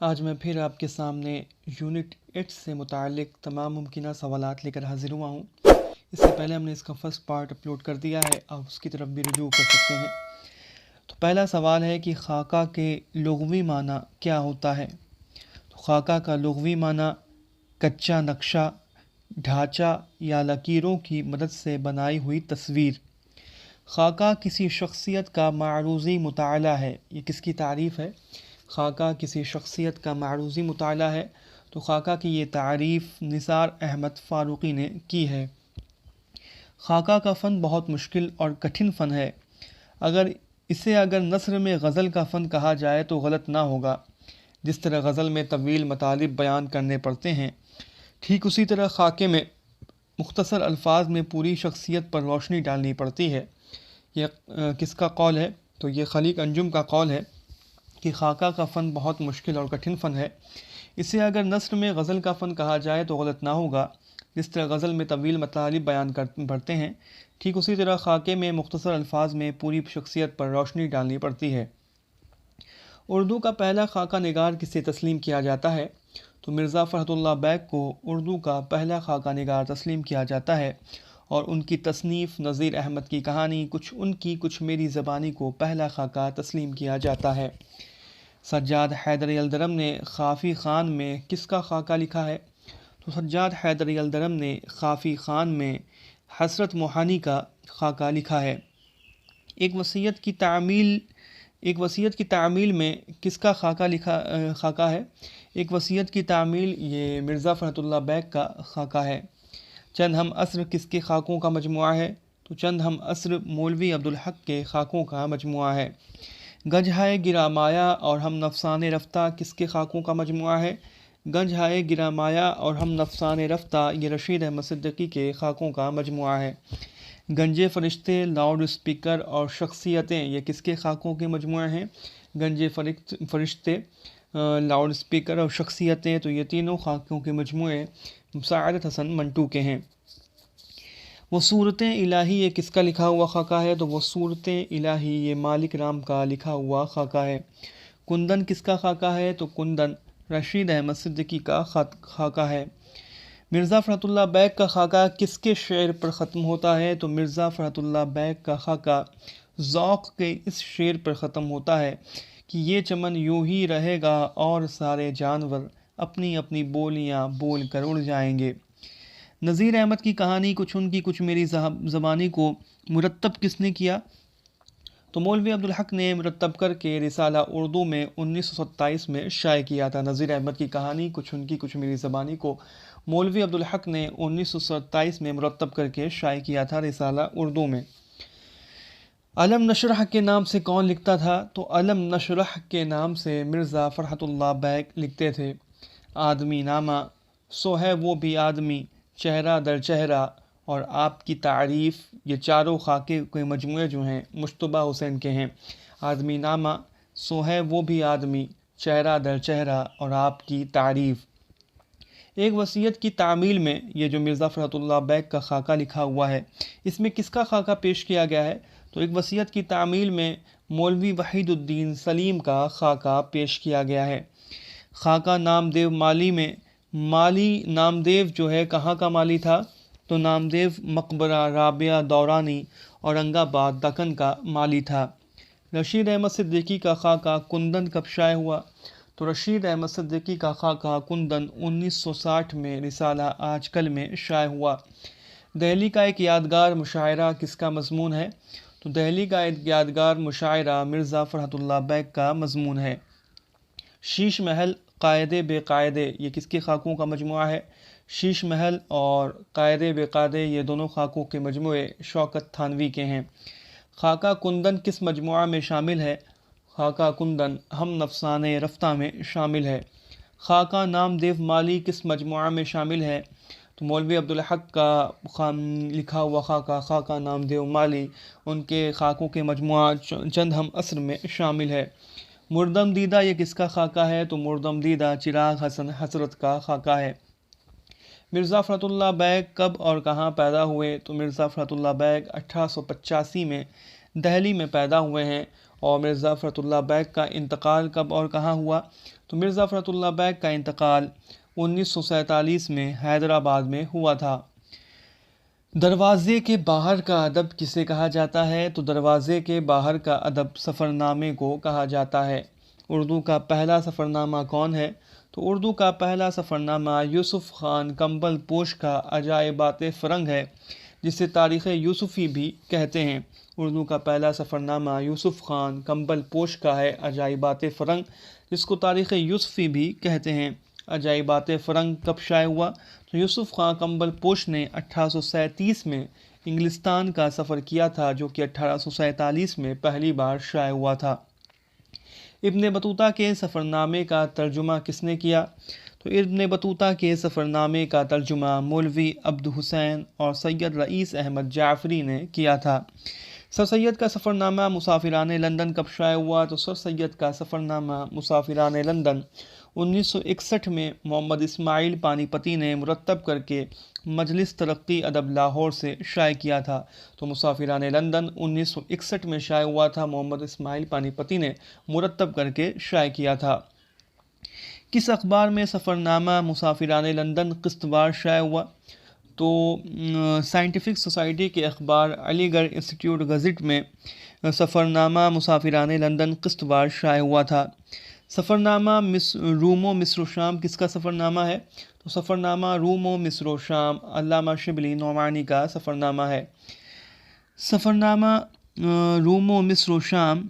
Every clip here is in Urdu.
آج میں پھر آپ کے سامنے یونٹ 8 سے متعلق تمام ممکنہ سوالات لے کر حاضر ہوا ہوں۔ اس سے پہلے ہم نے اس کا فرسٹ پارٹ اپلوڈ کر دیا ہے، آپ اس کی طرف بھی رجوع کر سکتے ہیں۔ تو پہلا سوال ہے کہ خاکہ کے لغوی معنی کیا ہوتا ہے؟ تو خاکہ کا لغوی معنی کچا نقشہ، ڈھانچہ یا لکیروں کی مدد سے بنائی ہوئی تصویر۔ خاکہ کسی شخصیت کا معروضی مطالعہ ہے۔ یہ کس کی تعریف ہے؟ خاکہ کسی شخصیت کا معروضی مطالعہ ہے۔ تو خاکہ کی یہ تعریف نثار احمد فاروقی نے کی ہے۔ خاکہ کا فن بہت مشکل اور کٹھن فن ہے۔ اگر نثر میں غزل کا فن کہا جائے تو غلط نہ ہوگا۔ جس طرح غزل میں طویل مطالب بیان کرنے پڑتے ہیں، ٹھیک اسی طرح خاکے میں مختصر الفاظ میں پوری شخصیت پر روشنی ڈالنی پڑتی ہے۔ یہ کس کا قول ہے؟ تو یہ خلیق انجم کا قول ہے کہ خاکہ کا فن بہت مشکل اور کٹھن فن ہے۔ اسے اگر نثر میں غزل کا فن کہا جائے تو غلط نہ ہوگا۔ جس طرح غزل میں طویل مطالب بیان پڑتے ہیں، ٹھیک اسی طرح خاکے میں مختصر الفاظ میں پوری شخصیت پر روشنی ڈالنی پڑتی ہے۔ اردو کا پہلا خاکہ نگار کسے تسلیم کیا جاتا ہے؟ تو مرزا فرحت اللہ بیگ کو اردو کا پہلا خاکہ نگار تسلیم کیا جاتا ہے، اور ان کی تصنیف نذیر احمد کی کہانی کچھ ان کی کچھ میری زبانی کو پہلا خاکہ تسلیم کیا جاتا ہے۔ سجاد حیدری الدرم نے خافی خان میں کس کا خاکہ لکھا ہے؟ تو سجاد حیدری الدرم نے خافی خان میں حسرت موہانی کا خاکہ لکھا ہے۔ ایک وصیت کی تعمیل میں کس کا خاکہ ہے؟ ایک وصیت کی تعمیل یہ مرزا فرحت اللہ بیگ کا خاکہ ہے۔ چند ہم عصر کس کے خاکوں کا مجموعہ ہے؟ تو چند ہم عصر مولوی عبدالحق کے خاکوں کا مجموعہ ہے۔ گنج ہائے گرا مایا اور ہم نفسان رفتہ کس کے خاکوں کا مجموعہ ہے؟ گنج ہائے گرا مایا اور ہم نفسان رفتہ یہ رشید احمد صدیقی کے خاکوں کا مجموعہ ہے۔ گنجے فرشتے، لاؤڈ اسپیکر اور شخصیتیں یہ کس کے خاکوں کے مجموعے ہیں؟ گنجے فرشتے، لاؤڈ اسپیکر اور شخصیتیں، تو یہ تینوں خاکوں کے مجموعے سعادت حسن منٹو کے ہیں۔ وہ صورتیں الہی یہ کس کا لکھا ہوا خاکہ ہے؟ تو وہ صورتیں الہی یہ مالک رام کا لکھا ہوا خاکہ ہے۔ کندن کس کا خاکہ ہے؟ تو کندن رشید احمد صدیقی کا خاکہ ہے۔ مرزا فرحت اللہ بیگ کا خاکہ کس کے شعر پر ختم ہوتا ہے؟ تو مرزا فرحت اللہ بیگ کا خاکہ ذوق کے اس شعر پر ختم ہوتا ہے کہ یہ چمن یوں ہی رہے گا اور سارے جانور اپنی اپنی بولیاں بول کر اڑ جائیں گے۔ نذیر احمد کی کہانی کچھ ان کی کچھ میری زبانی کو مرتب کس نے کیا؟ تو مولوی عبدالحق نے مرتب کر کے رسالہ اردو میں 1927 میں شائع کیا تھا۔ نذیر احمد کی کہانی کچھ ان کی کچھ میری زبانی کو مولوی عبدالحق نے 1927 میں مرتب کر کے شائع کیا تھا رسالہ اردو میں۔ علم نشرح کے نام سے کون لکھتا تھا؟ تو علم نشرح کے نام سے مرزا فرحت اللہ بیگ لکھتے تھے۔ آدمی نامہ، سو ہے وہ بھی آدمی، چہرہ در چہرہ اور آپ کی تعریف، یہ چاروں خاکے کے مجموعے جو ہیں مجتبیٰ حسین کے ہیں۔ آدمی نامہ، سو ہے وہ بھی آدمی، چہرہ در چہرہ اور آپ کی تعریف۔ ایک وصیت کی تعمیل میں یہ جو مرزا فرحت اللہ بیگ کا خاکہ لکھا ہوا ہے، اس میں کس کا خاکہ پیش کیا گیا ہے؟ تو ایک وصیت کی تعمیل میں مولوی وحید الدین سلیم کا خاکہ پیش کیا گیا ہے۔ خاکہ نامدیو مالی میں، مالی نامدیو جو ہے کہاں کا مالی تھا؟ تو نامدیو مقبرہ رابعہ دورانی اورنگ آباد دکن کا مالی تھا۔ رشید احمد صدیقی کا خاکہ کندن کب شائع ہوا؟ تو رشید احمد صدیقی کا خاکہ کندن 1960 میں رسالہ آج کل میں شائع ہوا۔ دہلی کا ایک یادگار مشاعرہ کس کا مضمون ہے؟ تو دہلی کا ایک یادگار مشاعرہ مرزا فرحت اللہ بیگ کا مضمون ہے۔ شیش محل، قاعدے بے قاعدے یہ کس کے خاکوں کا مجموعہ ہے؟ شیش محل اور قاعدے بے قاعدے یہ دونوں خاکوں کے مجموعے شوکت تھانوی کے ہیں۔ خاکہ کندن کس مجموعہ میں شامل ہے؟ خاکہ کندن ہم نفسان رفتہ میں شامل ہے۔ خاکہ نامدیو مالی کس مجموعہ میں شامل ہے؟ تو مولوی عبدالحق کا لکھا ہوا خاکہ نامدیو مالی ان کے خاکوں کے مجموعہ چند ہم عصر میں شامل ہے۔ مردم دیدہ یہ کس کا خاکہ ہے؟ تو مردم دیدہ چراغ حسن حسرت کا خاکہ ہے۔ مرزا فرحت اللہ بیگ کب اور کہاں پیدا ہوئے؟ تو مرزا فرحت اللہ بیگ 1885 میں دہلی میں پیدا ہوئے ہیں، اور مرزا فرحت اللہ بیگ کا انتقال کب اور کہاں ہوا؟ تو مرزا فرحت اللہ بیگ کا انتقال 1947 میں حیدرآباد میں ہوا تھا۔ دروازے کے باہر کا ادب کسے کہا جاتا ہے؟ تو دروازے کے باہر کا ادب سفر نامے کو کہا جاتا ہے۔ اردو کا پہلا سفر نامہ کون ہے؟ تو اردو کا پہلا سفر نامہ یوسف خان کمبل پوش کا عجائبات فرنگ ہے، جسے تاریخ یوسفی بھی کہتے ہیں۔ اردو کا پہلا سفر نامہ یوسف خان کمبل پوش کا ہے عجائبات فرنگ، جس کو تاریخ یوسفی بھی کہتے ہیں۔ عجائبات فرنگ کب شائع ہوا؟ تو یوسف خان کمبل پوش نے 1837 میں انگلستان کا سفر کیا تھا، جو کہ 1847 میں پہلی بار شائع ہوا تھا۔ ابن بطوطہ کے سفر نامے کا ترجمہ کس نے کیا؟ تو ابن بطوطہ کے سفر نامے کا ترجمہ مولوی عبد حسین اور سید رئیس احمد جعفری نے کیا تھا۔ سر سید کا سفر نامہ مسافران لندن کب شائع ہوا؟ تو سر سید کا سفر نامہ مسافران لندن 1961 میں محمد اسماعیل پانی پتی نے مرتب کر کے مجلس ترقی ادب لاہور سے شائع کیا تھا۔ تو مسافران لندن 1961 میں شائع ہوا تھا، محمد اسماعیل پانی پتی نے مرتب کر کے شائع کیا تھا۔ کس اخبار میں سفر نامہ مسافران لندن قسط وار شائع ہوا؟ تو سائنٹیفک سوسائٹی کے اخبار علی گڑھ انسٹیٹیوٹ گزٹ میں سفر نامہ مسافران لندن قسط وار شائع ہوا تھا۔ سفر نامہ روم و مصر و شام کس کا سفر نامہ ہے؟ تو سفر نامہ روم و مصر و شام علامہ شبلی نعمانی کا سفر نامہ ہے۔ سفر نامہ روم و مصر و شام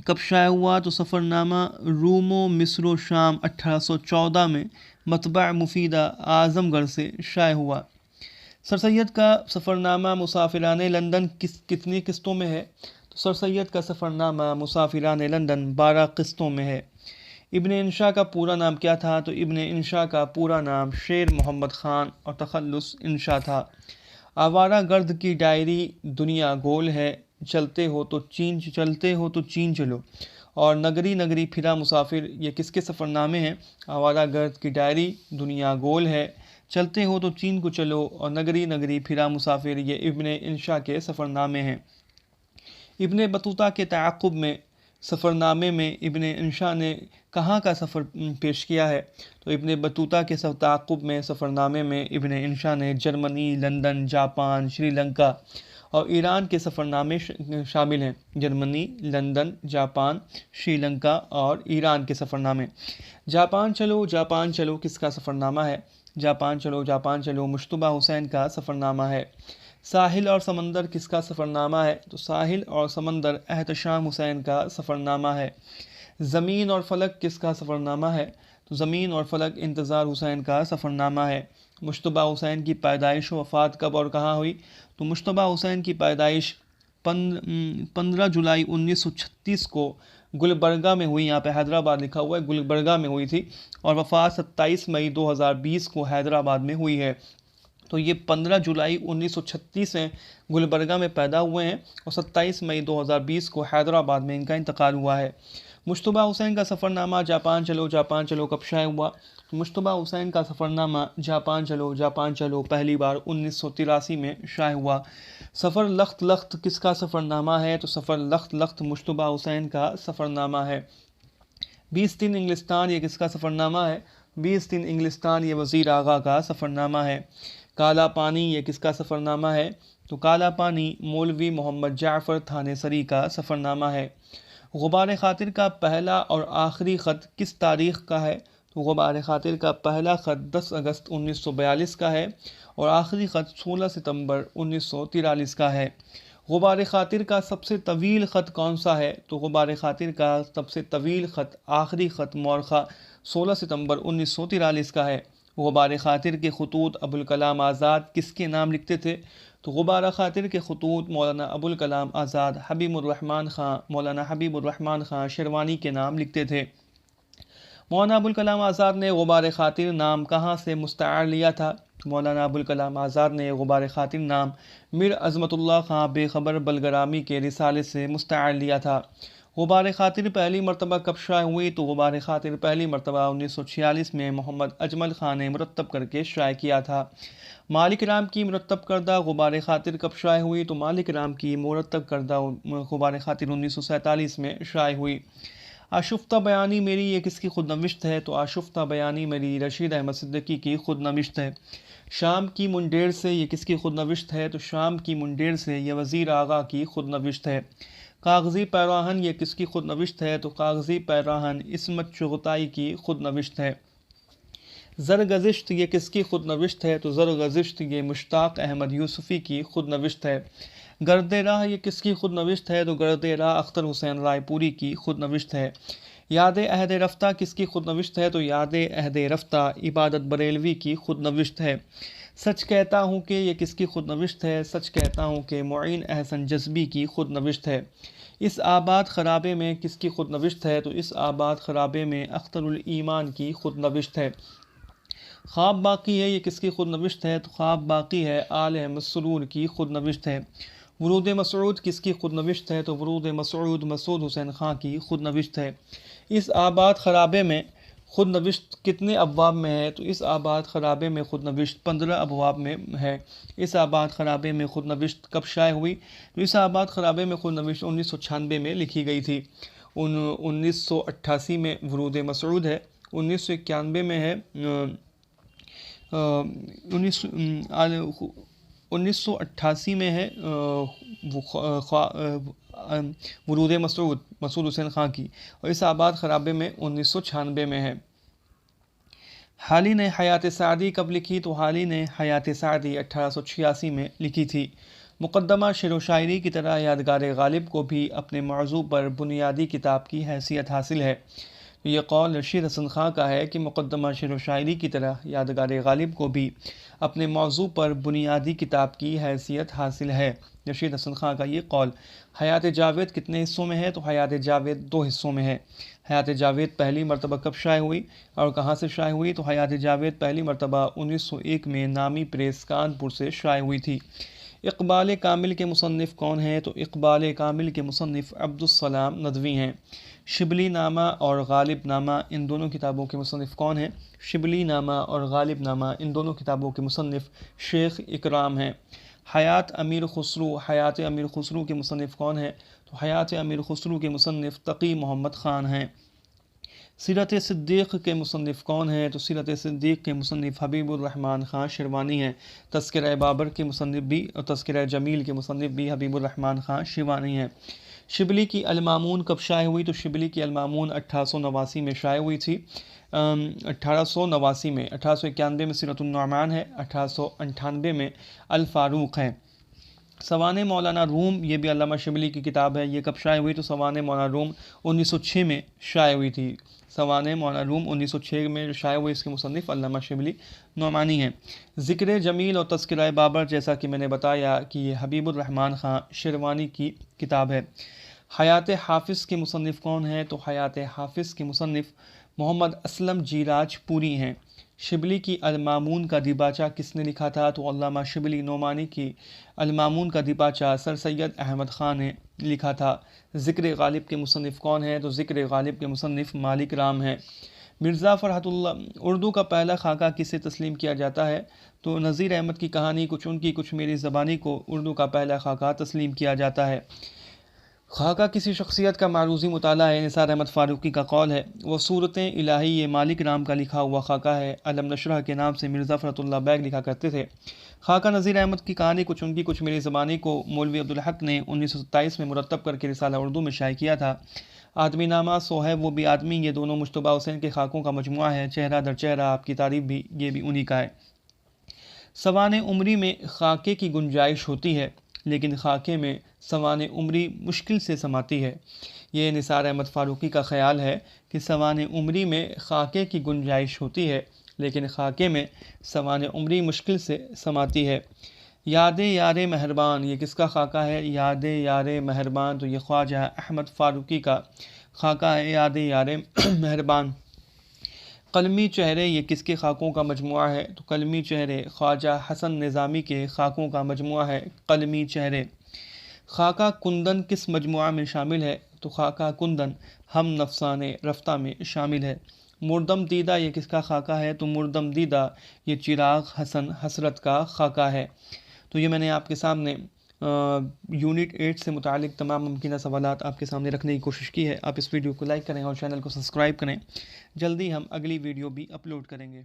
کب شائع ہوا؟ تو سفر نامہ روم و مصر و شام 1814 میں مطبع مفیدہ اعظم گڑھ سے شائع ہوا۔ سر سید کا سفر نامہ مسافران لندن کتنی قسطوں میں ہے؟ تو سر سید کا سفر نامہ مسافران لندن 12 قسطوں میں ہے۔ ابن انشا کا پورا نام کیا تھا؟ تو ابن انشا کا پورا نام شیر محمد خان اور تخلص انشا تھا۔ آوارہ گرد کی ڈائری دنیا گول ہے، چلتے ہو تو چین چلو، اور نگری نگری پھرا مسافر، یہ کس کے سفر نامے ہیں؟ آوارہ گرد کی ڈائری دنیا گول ہے، چلتے ہو تو چین کو چلو، اور نگری نگری پھرا مسافر، یہ ابن انشا کے سفر نامے ہیں۔ ابن بطوطہ کے تعاقب میں سفر نامے میں ابن انشا نے کہاں کا سفر پیش کیا ہے؟ تو ابن بطوطہ کے تعاقب میں سفر نامے میں ابن انشا نے جرمنی، لندن، جاپان، سری لنکا اور ایران کے سفر نامے شامل ہیں۔ جرمنی، لندن، جاپان، سری لنکا اور ایران کے سفر نامے۔ جاپان چلو کس کا سفر نامہ ہے؟ جاپان چلو مشتبہ حسین کا سفر نامہ ہے۔ ساحل اور سمندر کس کا سفر نامہ ہے؟ تو ساحل اور سمندر احتشام حسین کا سفر نامہ ہے۔ زمین اور فلک کس کا سفر نامہ ہے؟ تو زمین اور فلک انتظار حسین کا سفر نامہ ہے۔ مشتبہ حسین کی پیدائش و وفات کب اور کہاں ہوئی؟ تو مشتبہ حسین کی پیدائش 15 جولائی 1936 کو گلبرگہ میں ہوئی، یہاں پہ حیدرآباد لکھا ہوا ہے، گلبرگہ میں ہوئی تھی، اور وفات 27 مئی 2020 کو حیدرآباد میں ہوئی ہے۔ تو یہ 15 جولائی 1936 میں گلبرگہ میں پیدا ہوئے ہیں، اور 27 مئی 2020 کو حیدرآباد میں ان کا انتقال ہوا ہے۔ مشتبہ حسین کا سفر نامہ جاپان چلو کب شائع ہوا؟ تو مشتبہ حسین کا سفر نامہ جاپان چلو پہلی بار 1983 میں شائع ہوا۔ سفر لخت لخت کس کا سفر نامہ ہے؟ تو سفر لخت لخت مشتبہ حسین کا سفر نامہ ہے۔ 20 دن انگلستان، یہ کس کا سفر نامہ ہے؟ 20 دن انگلستان، یہ وزیر آغا کا سفر نامہ ہے۔ کالا پانی، یہ کس کا سفر نامہ ہے؟ تو کالا پانی مولوی محمد جعفر تھانے سری کا سفر نامہ ہے۔ غبار خاطر کا پہلا اور آخری خط کس تاریخ کا ہے؟ تو غبار خاطر کا پہلا خط 10 اگست 1942 کا ہے، اور آخری خط 16 ستمبر 1943 کا ہے۔ غبار خاطر کا سب سے طویل خط کون سا ہے؟ تو غبار خاطر کا سب سے طویل خط آخری خط مورخہ 16 ستمبر 1943 کا ہے۔ غبار خاطر کے خطوط ابوالکلام آزاد کس کے نام لکھتے تھے؟ تو غبار خاطر کے خطوط مولانا ابوالکلام آزاد مولانا حبیب الرحمن خان شیروانی کے نام لکھتے تھے۔ مولانا ابوالکلام آزاد نے غبار خاطر نام کہاں سے مستعار لیا تھا؟ مولانا ابوالکلام آزاد نے غبار خاطر نام میر عظمت اللہ خان بے خبر بلگرامی کے رسالے سے مستعار لیا تھا۔ غبار خاطر پہلی مرتبہ کب شائع ہوئی؟ تو غبار خاطر پہلی مرتبہ 1946 میں محمد اجمل خان نے مرتب کر کے شائع کیا تھا۔ مالک رام کی مرتب کردہ غبار خاطر کب شائع ہوئی؟ تو مالک رام کی مرتب کردہ غبار خاطر 1947 میں شائع ہوئی۔ آشفتہ بیانی میری یہ کس کی خود نوشت ہے؟ تو آشفتہ بیانی میری رشید احمد صدیقی کی خود نوشت ہے۔ شام کی منڈیر سے یہ کس کی خود نوشت ہے؟ تو شام کی منڈیر سے یہ وزیر آغا کی خود نوشت ہے۔ کاغذی پیراہن یہ کس کی خود نوشت ہے؟ تو کاغذی پیراہن عصمت چغتائی کی خود نوشت ہے۔ زرگزشت یہ کس کی خود نوشت ہے؟ تو زرگزشت یہ مشتاق احمد یوسفی کی خود نوشت ہے۔ گرد راہ یہ کس کی خود نوشت ہے؟ تو گرد راہ اختر حسین رائے پوری کی خود نوشت ہے۔ یاد عہد رفتہ کس کی خود نوشت ہے؟ تو یاد عہد رفتہ عبادت بریلوی کی خود نوشت ہے۔ سچ کہتا ہوں کہ یہ کس کی خود نوشت ہے؟ سچ کہتا ہوں کہ معین احسن جذبی کی خود نوشت ہے۔ اس آباد خرابے میں کس کی خود نوشت ہے؟ تو اس آباد خرابے میں اختر الایمان کی خود نوشت ہے۔ خواب باقی ہے یہ کس کی خود نوشت ہے؟ تو خواب باقی ہے آل احمد سرور کی خود نوشت ہے۔ ورود مسعود کس کی خود نوشت ہے؟ تو ورود مسعود مسعود حسین خان کی خود نوشت ہے۔ اس آباد خرابے میں خود نوشت کتنے ابواب میں ہے؟ تو اس آباد خرابے میں خود نوشت 15 ابواب میں ہے۔ اس آباد خرابے میں خود نوشت کب شائع ہوئی؟ تو اس آباد خرابے میں خود نوشت 1996 میں لکھی گئی تھی۔ 1988 میں ورود مسعود ہے، 1991 میں ہے 1988 میں ہے ورود مسعود حسین خان کی، اور اس آباد خرابے میں 1996 میں ہے۔ حالی نے حیات سعدی کب لکھی؟ تو حالی نے حیات سعدی 1886 میں لکھی تھی۔ مقدمہ شعر و شاعری کی طرح یادگار غالب کو بھی اپنے موضوع پر بنیادی کتاب کی حیثیت حاصل ہے۔ یہ قول رشید حسن خان کا ہے کہ مقدمہ شعر و شاعری کی طرح یادگار غالب کو بھی اپنے موضوع پر بنیادی کتاب کی حیثیت حاصل ہے۔ رشید حسن خان کا یہ قول۔ حیات جاوید کتنے حصوں میں ہے؟ تو حیات جاوید 2 حصوں میں ہے۔ حیات جاوید پہلی مرتبہ کب شائع ہوئی اور کہاں سے شائع ہوئی؟ تو حیات جاوید پہلی مرتبہ 1901 میں نامی پریس کانپور سے شائع ہوئی تھی۔ اقبال کامل کے مصنف کون ہیں؟ تو اقبال کامل کے مصنف عبدالسلام ندوی ہیں۔ شبلی نامہ اور غالب نامہ ان دونوں کتابوں کے مصنف کون ہیں؟ شبلی نامہ اور غالب نامہ ان دونوں کتابوں کے مصنف شیخ اکرام ہیں۔ حیات امیر خسرو، حیات امیر خسرو کے مصنف کون ہیں؟ تو حیات امیر خسرو کے مصنف تقی محمد خان ہیں۔ سیرت صدیق کے مصنف کون ہیں؟ تو سیرت صدیق کے مصنف حبیب الرحمن خان شیروانی ہیں۔ تذکرہ بابر کے مصنف بھی اور تذکرہ جمیل کے مصنف بھی حبیب الرحمن خان شیروانی ہیں۔ شبلی کی المامون کب شائع ہوئی؟ تو شبلی کی المامون 1889 میں شائع ہوئی تھی۔ 1889 میں 1891 میں سیرت النعمان ہے، 1898 میں الفاروق ہے۔ سوانح مولانا روم یہ بھی علامہ شبلی کی کتاب ہے، یہ کب شائع ہوئی؟ تو سوانح مولانا روم 1906 میں شائع ہوئی تھی۔ سوانح مولانا روم 1906 میں شائع ہوئی، اس کے مصنف علامہ شبلی نعمانی ہیں۔ ذکر جمیل اور تذکرہ بابر جیسا کہ میں نے بتایا کہ یہ حبیب الرحمن خان شیروانی کی کتاب ہے۔ حیات حافظ کے مصنف کون ہیں؟ تو حیات حافظ کے مصنف محمد اسلم جیراج پوری ہیں۔ شبلی کی المامون کا دیباچہ کس نے لکھا تھا؟ تو علامہ شبلی نعمانی کی المامون کا دیباچہ سر سید احمد خان نے لکھا تھا۔ ذکر غالب کے مصنف کون ہیں؟ تو ذکر غالب کے مصنف مالک رام ہیں۔ مرزا فرحت اللہ اردو کا پہلا خاکہ کسے تسلیم کیا جاتا ہے؟ تو نذیر احمد کی کہانی کچھ ان کی کچھ میری زبانی کو اردو کا پہلا خاکہ تسلیم کیا جاتا ہے۔ خاکہ کسی شخصیت کا معروضی مطالعہ ہے۔ نثار احمد فاروقی کا قول ہے وہ صورتیں الہی یہ مالک رام کا لکھا ہوا خاکہ ہے۔ علم نشرہ کے نام سے مرزا فرحت اللہ بیگ لکھا کرتے تھے۔ خاکہ نذیر احمد کی کہانی کچھ ان کی کچھ میری زبانی کو مولوی عبدالحق نے 1927 میں مرتب کر کے رسالہ اردو میں شائع کیا تھا۔ آدمی نامہ سو ہے وہ بھی آدمی یہ دونوں مجتبیٰ حسین کے خاکوں کا مجموعہ ہے۔ چہرہ در چہرہ آپ کی تعریف بھی یہ بھی انہی کا ہے۔ سوانح عمری میں خاکے کی گنجائش ہوتی ہے لیکن خاکے میں سوانح عمری مشکل سے سماتی ہے۔ یہ نثار احمد فاروقی کا خیال ہے کہ سوانح عمری میں خاکے کی گنجائش ہوتی ہے لیکن خاکے میں سوانح عمری مشکل سے سماتی ہے۔ یاد یار مہربان یہ کس کا خاکہ ہے؟ یاد یار مہربان تو یہ خواجہ احمد فاروقی کا خاکہ ہے۔ یاد یار مہربان۔ قلمی چہرے یہ کس کے خاکوں کا مجموعہ ہے؟ تو قلمی چہرے خواجہ حسن نظامی کے خاکوں کا مجموعہ ہے۔ قلمی چہرے۔ خاکہ کندن کس مجموعہ میں شامل ہے؟ تو خاکہ کندن ہم نفسان رفتہ میں شامل ہے۔ مردم دیدہ یہ کس کا خاکہ ہے؟ تو مردم دیدہ یہ چراغ حسن حسرت کا خاکہ ہے۔ تو یہ میں نے آپ کے سامنے یونٹ 8 سے متعلق تمام ممکنہ سوالات آپ کے سامنے رکھنے کی کوشش کی ہے۔ آپ اس ویڈیو کو لائک کریں اور چینل کو سبسکرائب کریں۔ جلدی ہم اگلی ویڈیو بھی اپلوڈ کریں گے۔